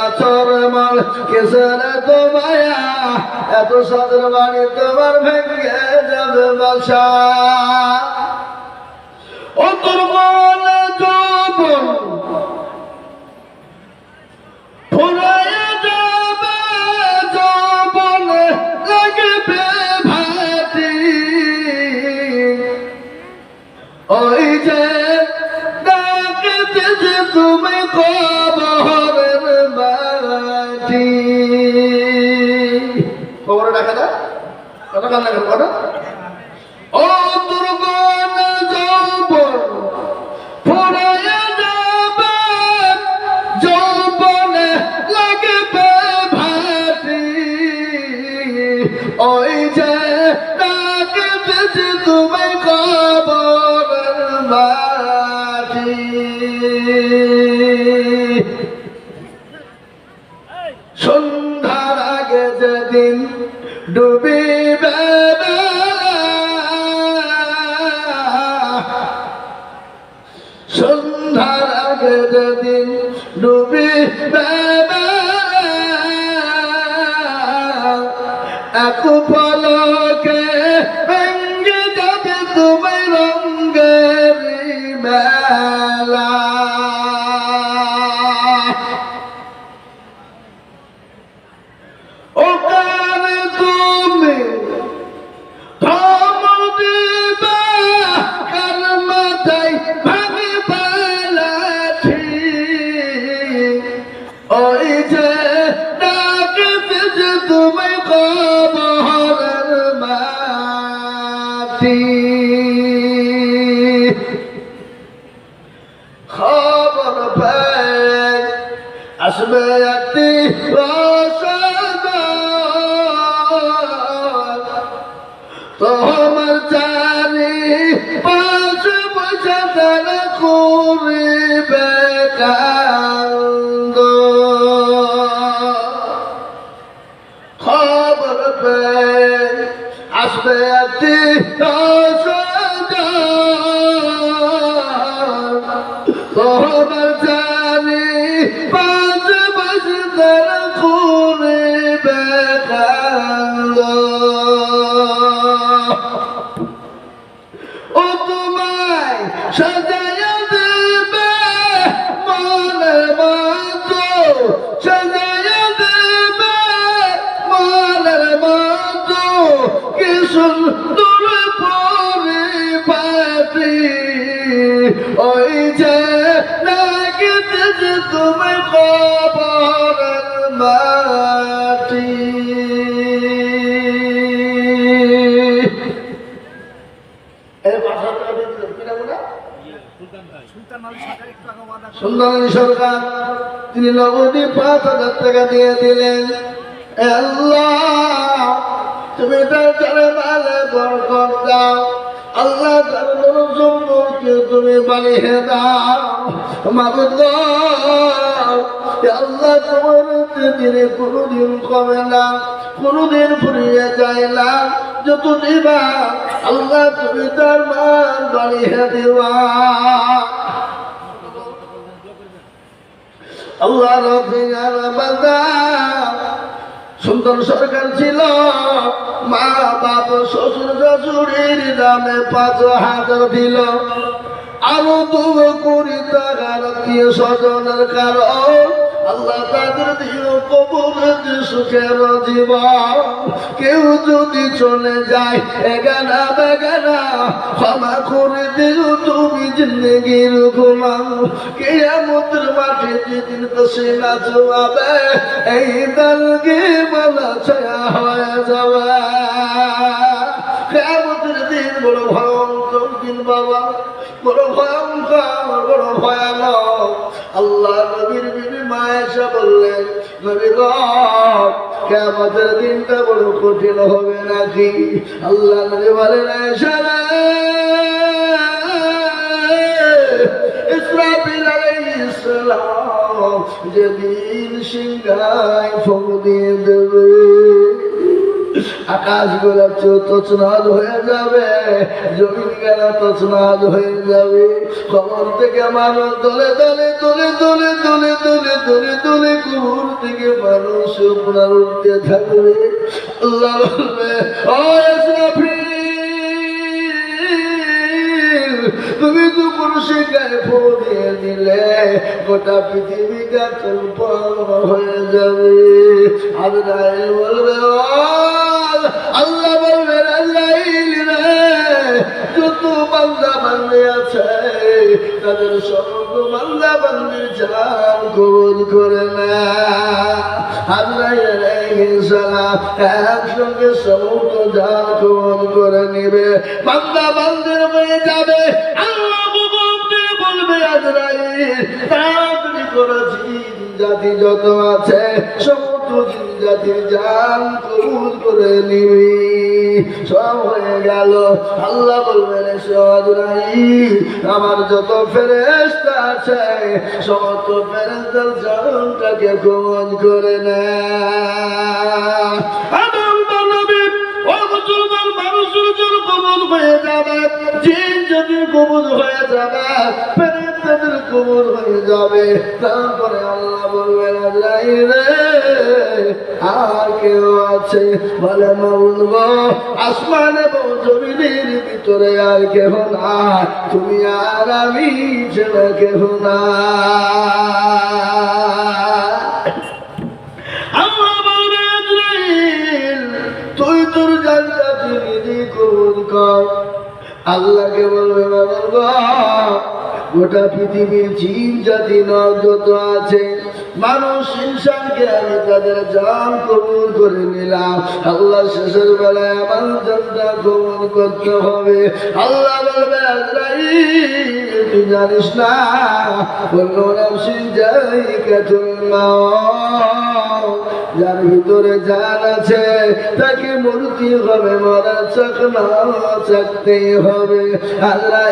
আচর মাল কিসের তো মায়া এত সাদের বাড়ি তোমার ভেঙে যাবে বাসা ও তোর মনে যৌবন ফুরাইয়া যাবে যৌবনে লাগবে ভাটি ওই যে ডাকতেছে তুমি কবরের মাটি কবরে ডাকা না কথা কান্না করো কথা ও দুর্গম যৌবন ফুরাইয়া যাবে যৌবনে লাগবে ভাটি ওই যে ডাকতেছে তুমি কবরের মাটি সন্ধ্যার আগে যেদিন ডুবিবে সন্ধ্যার আগে যেদিন ডুবিবে এক পলকে ভেঙে যাবে তুমি রঙের মেলা ওখানে তুমি ধমক দিবে কার মাথায় ভাঙবে লাঠি ওই যে ডাকতেছে তুমি কবরের মাটি খবর পেয়ে আসবে একটি তোমার চারি পাঁচ বছর তারা করিবে কান্দ খবর পেয়ে আসবে একটি তোমার চারি পাঁচ বছর তারা করিবে কান্দ ও তোমায় সাজাইয়া দেবে মনের মতো সাজাইয়া দেবে মনের মতো কি সুন্দর পরিপাটি ওই যে লাগতেছে তুমি কবরের মাটি সুলতান আলী সরকার তিনি নগদে ৫,০০০ টাকা দিয়ে দিলেন আল্লাহ তুমি তার চারে মালে বরকত দাও আল্লাহ তার সম্পর্কে তুমি বানিয়ে দাও মাবুদ আল্লাহ তোমার দিনে কোনোদিন কমে না কোনোদিন ফুরিয়ে যায় না যত দিবা আল্লাহ তুমি তার মান বানিয়ে দিবা আল্লাহ রফিকার বান্দা সুন্দর সরকার ছিল মা বাপ শ্বশুর শাশুড়ির নামে ৫,০০০ দিল আরো ২ কোটি টাকার আত্মীয় স্বজনের কারণ আল্লাহ তাদের দিও কবরের সুখের জীবন কেউ যদি চলে যায় এগানা বেগানা ক্ষমা করে দিও তুমি জিন্দগির ঘুমাও কিয়ামতের মাঠে যেদিন পসিনা জোয়াবে এই দলকে মালা ছায়া হয়ে যাবে কিয়ামতের দিন বড় ভয়ঙ্কর দিন বাবা বড় ভয়ঙ্কর বড় ভয়ানক আল্লাহ নবীর বিবি মায়েশা বললেন নবী গো কিয়ামতের দিনটা বড় কঠিন হবে নাকি আল্লাহ নবী বলেন আয়েশা ইসরাফিল আলাইহিস সালাম যেদিন সিংহায় ফুঁক দিয়ে দেবে আকাশ গোলা তছনছ হয়ে যাবে জমিন গেলা তছনছ হয়ে যাবে কবর থেকে মানুষ দলে দলে দলে দলে দলে দলে দলে কুকুর থেকে মানুষ আপনার উঠতে থাকবে। আল্লাহ বলবে, ও ইসরাফিল, তুমি তো পুরুষে গায়ে ফো দিয়ে দিলে, গোটা পৃথিবীটা কল্পনা হয়ে যাবে। আজরাইল বলবে, ও আল্লাহ বলবে, আজরাইল রে, যত বান্দা বান্দি আছে তাদের সমস্ত বান্দা বান্দির জান কবুল করে না। আজরাইল আলাইহিস সালাম একসঙ্গে সমস্ত জান কবুল করে নিবে, বান্দা বান্দির হয়ে যাবে। আল্লাহ বলবে, আজরাইল তাড়াতাড়ি করে জিন জাতি যত আছে সমস্ত জিন জাতির জান কবুল করে নিবি। সব হয়ে গেল। আল্লাহ বলবেন, আজরাইল আমার যত ফেরেশতা আছে সমস্ত ফেরেশতার জানটাকে কবুল করে না। কবুল হয়ে যাবে, জিন যদি কবুল হয়ে যাবে, ফেরেশতাদের কবুল হয়ে যাবে। তারপরে আল্লাহ বলবেন, আজরাইল আর কেউ আছে? বলে, মাওলা গো, আসমান এবং জমিনের ভিতরে আর কেহ না, তুমি আর আমি ছেড়ে কেহ না। আল্লাহ বলবে, আজরাইল তুই তোর জানটা তুমি কবুল কর। আল্লাহকে বলবে, বাবা গোটা পৃথিবীর জিন জাতি যত আছে মানুষ ইনসানকে আমি তাদের জান কবুল করে নিলাম। আল্লাহ শেষের বেলায় আমার জানটা কবুল করতে হবে। আল্লাহ বলবে, আজরাইল তুই জানিস না কুল্লু নাফসিন যায়িকাতুল মাউত, যার ভিতরে জান আছে তাকে মরতে হবে, মরার চাকনা চাকতেই হবে। আল্লাহ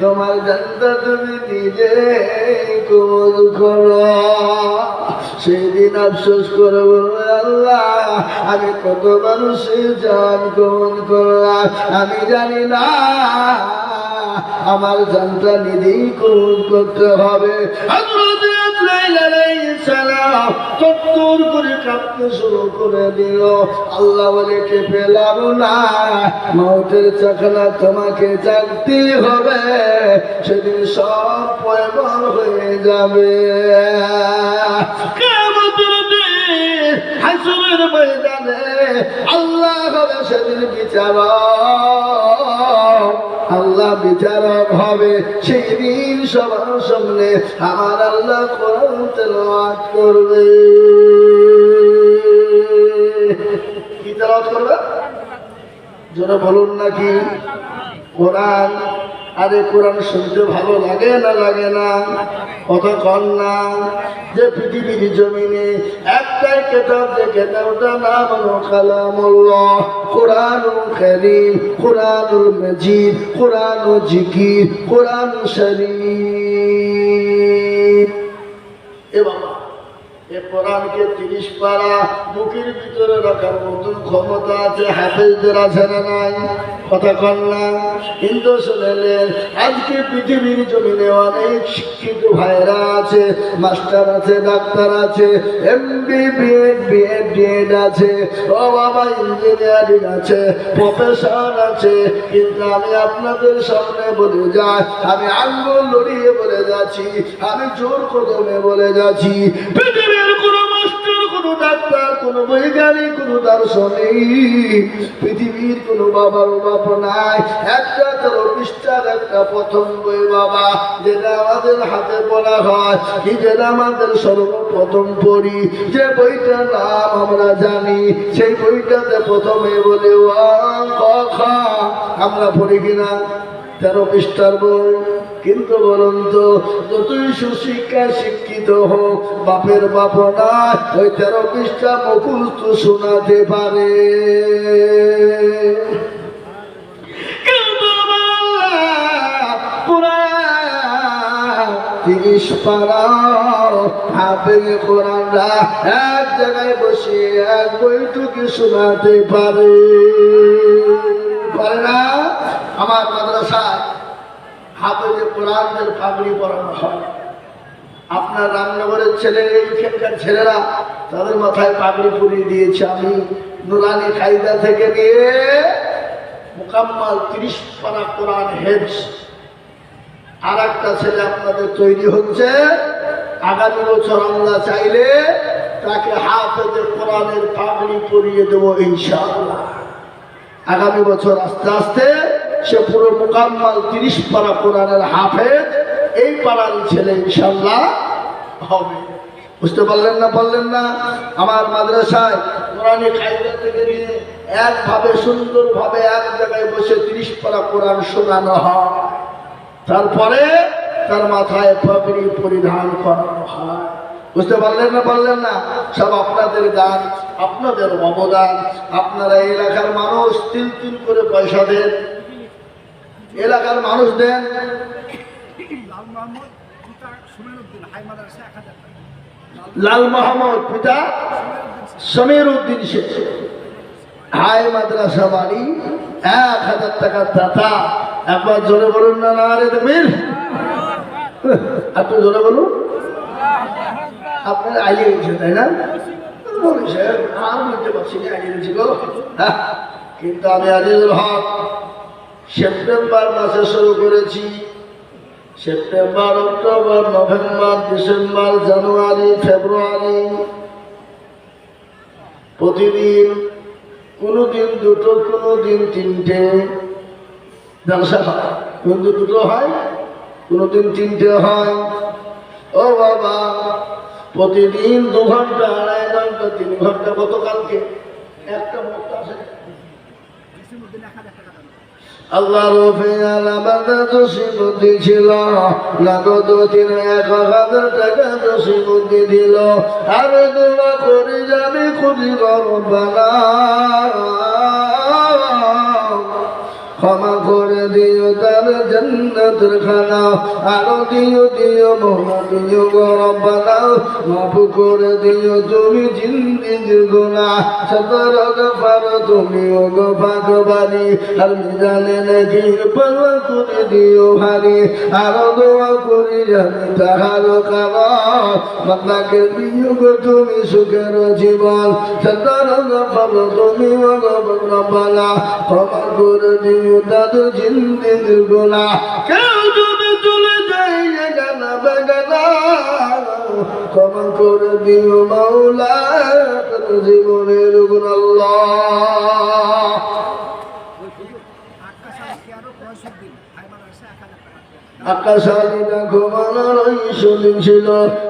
তোমার জানটা তুমি নিজে কবুল করো। সেদিন আফসোস করে বলবে, আল্লাহ আমি কত মানুষের জান কবুল করলাম, আমি জানি না আমার জানটা নিজেই কবুল করতে হবে। চত্বর করে কাঁপতে শুরু করে দিল। আল্লাহ বলে, কে পেলাম না, মৌতের চাকনা তোমাকে জানতে হবে। সেদিন সব পয়গম্বর হয়ে যাবে। হাসরের ময়দানে আল্লাহ হবে সেদিন বিচারক। আল্লাহ বিচারক হবে সেই দিন সবার সামনে আমার আল্লাহ কোরআন তেলাওয়াত করবে। কি তেলাওয়াত করবে? যারা বলুন নাকি কোরআন। আরে কোরআন শুনতে ভালো লাগে না লাগে না? কথা কন না। যে পৃথিবীর জমিনে একটাই কিতাব, যে কিতাবটার নাম হলো কালামুল্লাহ, কোরআনুল কারীম, কোরআনুল মাজিদ, কোরআনুল জিকির, কোরআনুল শরীফ। এ বাবা, এ কোরআনকে 30 পারা বুকের ভিতরে রাখার মতন ক্ষমতা আছে হাফেজদের, আছে না নাই? কথা কন না। কিন্তু শুনলেন আজকে পৃথিবীর জমিনে অনেক শিক্ষিত ভাইরা আছে, মাস্টার আছে, ডাক্তার আছে, এমবি, বিএড, ডিএড আছে, ও বাবা ইঞ্জিনিয়ারিং আছে, প্রফেসর আছে। কিন্তু আমি আপনাদের সামনে বলে যাই, আমি আঙ্গুল লড়িয়ে বলে যাচ্ছি, আমি জোর কদমে বলে যাচ্ছি, পৃথিবীর কোনো মাস্টার, কোনো ডাক্তার, কোনো বৈজ্ঞানিক, কোনো দার্শনিক, পৃথিবীর কোনো বাবার বাপ নাই। একটা 13 পৃষ্ঠার একটা প্রথম বই বাবা, যেটা আমাদের হাতে পড়া হয়, কি যেটা আমাদের সর্বপ্রথম পড়ি, যে বইটার নাম আমরা জানি, সেই বইটাতে প্রথমে বলে আমরা পড়ি কিনা? 13 পৃষ্ঠার বই। কিন্তু বলুন তো, যতই সুশিক্ষায় শিক্ষিত হোক, বাপের বাপ না ওই 13 পৃষ্ঠা মুখস্থ শোনাতে পারে। 30 পারা হাফেজ কোরআনরা এক জায়গায় বসে এক বইটুকু শোনাতে পারে না? আমার মাদ্রাসা হাফেজে কোরআনদের পাগড়ি পরানো হয়। আপনার রামনগরের ছেলে, এইখানকার ছেলেরা তাদের মাথায় পাগড়ি পরিয়ে দিয়েছে। আমি নুরানি কায়দা থেকে নিয়ে মুকাম্মাল 30 পারা কোরআন হেফজ। আর একটা ছেলে আপনাদের তৈরি হচ্ছে, আগামী বছর আল্লাহ চাইলে তাকে হাফেজে কোরআনের পাগড়ি পরিয়ে দেবো ইনশাআল্লাহ। আগামী বছর আস্তে আস্তে সে পুরো মুকাম্মাল 30 পারা কোরআনের হাফেজ এই পাড়ার ছেলে ইনশাআল্লাহ হবে। বুঝতে পারলেন না? বললেন না? আমার মাদ্রাসায় কোরআনে কায়দা থেকে নিয়ে একভাবে সুন্দরভাবে এক জায়গায় বসে 30 পারা কোরআন শোনানো হয়, তারপরে তার মাথায় পাগড়ি পরিধান করানো হয়। বুঝতে পারলেন না? বললেন না? সব আপনাদের গান, আপনাদের অবদান। আপনারা এলাকার মানুষ 3 করে পয়সা দেন, এলাকার মানুষ দেন। লাল মোহাম্মদ পিতা সমীর উদ্দিন শেখ, হাই মাদ্রাসা বাড়ি, 1000 টাকার দাতা। একবার জোরে বলুন না, না রে দেখবেন, একটু জোরে বলুন। আপনার আইয়ে গেছে তাই না? আর বলতে পারছি না, আইয়ে গেছি গো। কিন্তু আমি আজিজুল হক সেপ্টেম্বর মাসে শুরু করেছি। সেপ্টেম্বর, অক্টোবর, নভেম্বর, ডিসেম্বর, জানুয়ারি, ফেব্রুয়ারি, প্রতিদিন কোনোদিন 2, কোনোদিন 3টে জলসা হয়। কোনোদিন 2 হয়, কোনোদিন 3টে হয়। ও বাবা, প্রতিদিন 2 ঘন্টা, 2.5 ঘন্টা, 3 ঘন্টা। গতকালকে একটা মুক্ত আছে আল্লাহ রফিয়াল আমাদের দোষী বুদ্ধি ছিল, নগদ 1,000 টাকা দোষী বুদ্ধি দিল। আরে দোয়া করি যাবি খুঁজি রব্বানা, ক্ষমা করে দিও তার জান্নাতের খানা। আরো দিও দিও মোলা দিও গো রব্বানা, মাফ করে দিও তুমি জিন্দেগির গুনাহ। সদর গফার তুমি ও গো পাকবারি, আর মিজানে নেকির পাল্লা করে দিও ভারী। আরো দোয়া করি জানি তাহার কারণ, বান্দাকে দিও গো তুমি সুখের জীবন। সদর গফার তুমি ও গো রব্বানা, ক্ষমা করে দিও তাদের জিন্দেগির গুনাহ। কেউ যদি চলে যায় গানা বাগানা, ক্ষমা করে দিও মাওলা তার জীবনের গুনাহ। আল্লাহ আকাশালীটা ঘুমানোর শুনিং ছিল,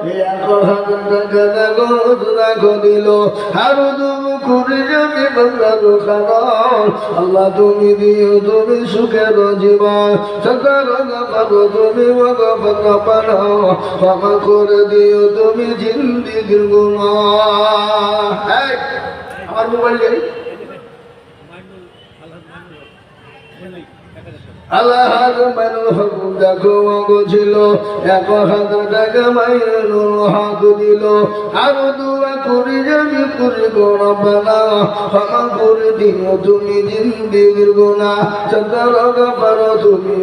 1,000 টাকা দেখো দিল। আরো তুমি করে যাবে বাংলার কারণ, আল্লাহ তুমি দিও তুমি সুখের জীবন। সকাল পাবো তুমি পানো, ক্ষমা করে দিও তুমি জিন্দেগির গুনাহ। আমার মোবাইল গেলি আল্লাহর মাইনুল হক দেখো গো ছিল, 1,000 টাকা মাইনুল হক দিল। আরো দোয়া করি যাবি করি গো রব্বানা, ক্ষমা করে দিও তুমি জিন্দেগির গুনাহ। সদর গফার তুমি,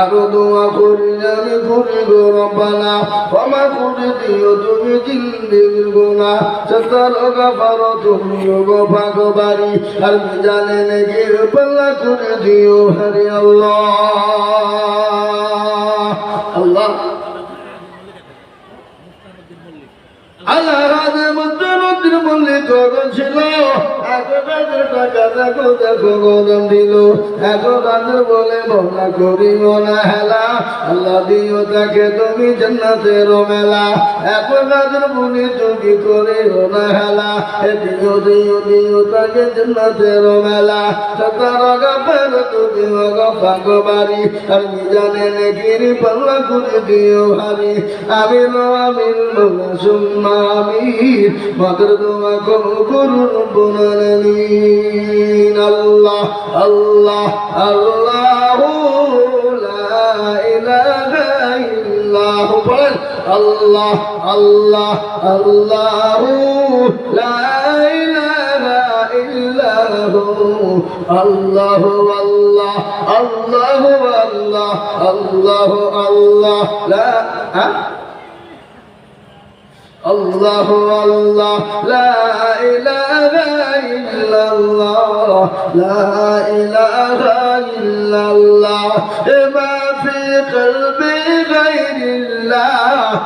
আরো দোয়া করি যাবি করি গো রব্বানা, ক্ষমা করে দিও তুমি জিন্দেগির গুনাহ। সদর গফার তুমি গো পাকবারি, আর মিজানে নেকির পাল্লা করে দিও হরি। আল্লাহ আল্লাহ আল্লাহ রাজে মুদ্দিন মল্লিক ছিল, 1,000 টাকা দেখো গরম দিল। 1,000 বলে মৌলা করিও না হেলা, আল্লাহ দিও তাকে তুমি জান্নাতের মেলা। 1,000 বলি তুমি করিও না হেলা, দিও দিও দিও তাকে জান্নাতের মেলা। সদর গফার তুমি পাকবারি, আর মিজানে নেকির পাল্লা করে দিও ভারী। আমিন আমিন মৌলা সুম্মা আমিন, মাদের দোয়া করুন রব্বুল আলামিন। আল্লাহ আল্লাহ আল্লাহ লা ইলাহা ইল্লাল্লাহ, বলেন আল্লাহ আল্লাহ আল্লাহ লা ইলাহা ইল্লাল্লাহ, আল্লাহু আল্লাহ আল্লাহু আল্লাহ আল্লাহু আল্লাহ লা الله الله لا إله إلا الله لا إله إلا الله ما في قلبي غير الله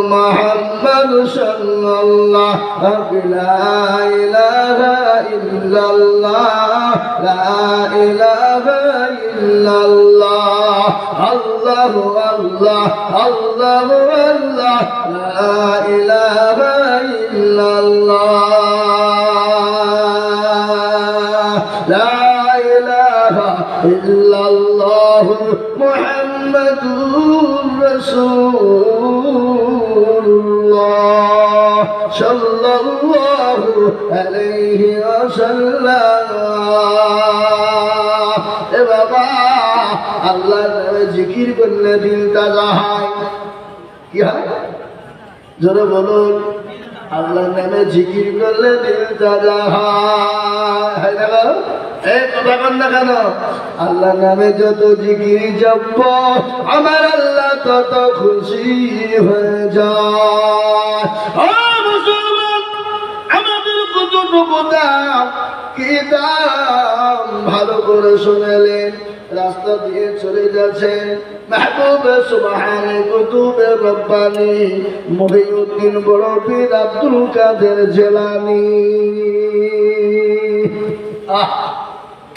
محمد صلى الله لا إله إلا الله لا إله إلا الله الله الله الله الله لا إله إلا الله لا إله إلا الله محمد رسول الله صلى الله عليه وسلم এ বাবা আল্লাহর নামে জিকির করলে দিল তাজা হয় কি হয় জোরে বলুন আল্লাহর নামে জিকির করলে দিল তাজা হয় না এই কথা বল না কেন আল্লাহর নামে যত জিকির জপ আমার আল্লাহ তত খুশি হয়ে যায় ও মুসলমান আমাদের কতটুকু দাম কি দাম ভালো করে শুনেলেন রাস্তা দিয়ে চলে যাচ্ছেন মাহবুবে সুবহানে কুতুবে রব্বানি মহিউদ্দিন বড় পীর আব্দুল কাদের জিলানী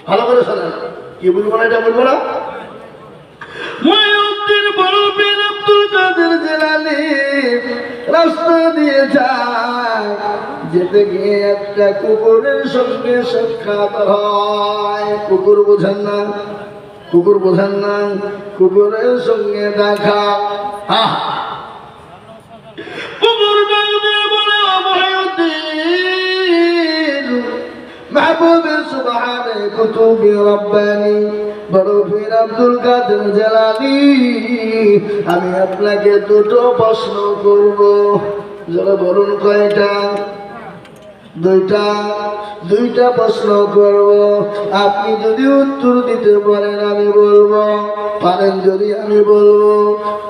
ভালো করে শোনেন কি বলবো না এটা বলবো না মহিউদ্দিন বড় পীর আব্দুল কাদের জিলানী রাস্তা দিয়ে যায় যেতে গিয়ে একটা কুকুরের সঙ্গে সাক্ষাৎ হয় কুকুর বোঝেন না কুকুর বোঝেন না কুকুরের সঙ্গে দেখা কুকুর মাহবুবে সুবহানে কুতুবে রব্বানি বড় পীর আব্দুল কাদের জিলানী আমি আপনাকে দুটো প্রশ্ন করব যারা বলুন কয়টা দুইটা প্রশ্ন করব আপনি যদি উত্তর দিতে পারেন আমি বলবো পারেন যদি আমি বলবো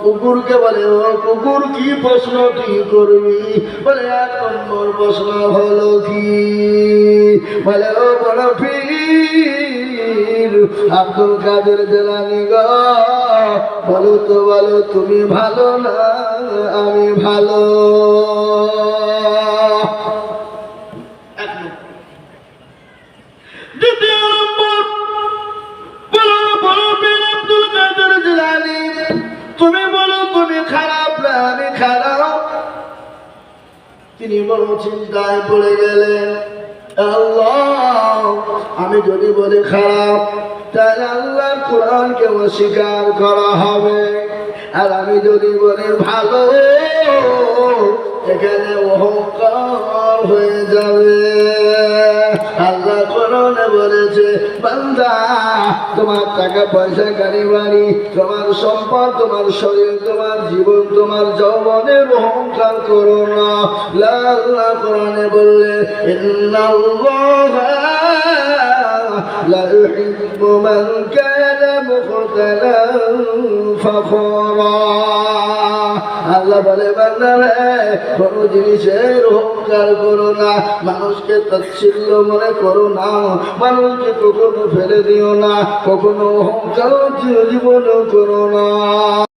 কুকুরকে বলে ও কুকুর কি প্রশ্ন কি করবি বলে এক নম্বর প্রশ্ন হলো কি বলে ও বড় পীর আব্দুল কাদের জিলানী গো বলো তো বলো তুমি ভালো না আমি ভালো দ্বিতীয় নম্বর বলো পীর আব্দুল কাদের জিলানী তুমি বলো তুমি খারাপ না আমি খারাপ তিনি বড় চিন্তায় পড়ে গেলেন আল্লাহ আমি যদি বলি খারাপ তাহলে আল্লাহর কোরআনকে অস্বীকার করা হবে আর আমি যদি বলি ভালো এখানে অহংকার হয়ে যাবে আল্লাহ কোরআনে বলেছে বান্দা তোমার টাকা পয়সা গাড়ি বাড়ি তোমার সম্পদ তোমার শরীর তোমার জীবন তোমার যৌবনের অহংকার করো না আল্লাহ কোরআনে বললে ইন্নাল্লাহা লা ইউহিব্বু মান কানা মুখতালান ফাখরা আল্লাহ বলে বান্দা রে কোন জিনিসের অহংকার করো না মানুষকে তাচ্ছিল্য মনে করো না মানুষকে কখনো ফেলে দিও না কখনো অহংকার জীবনও করো না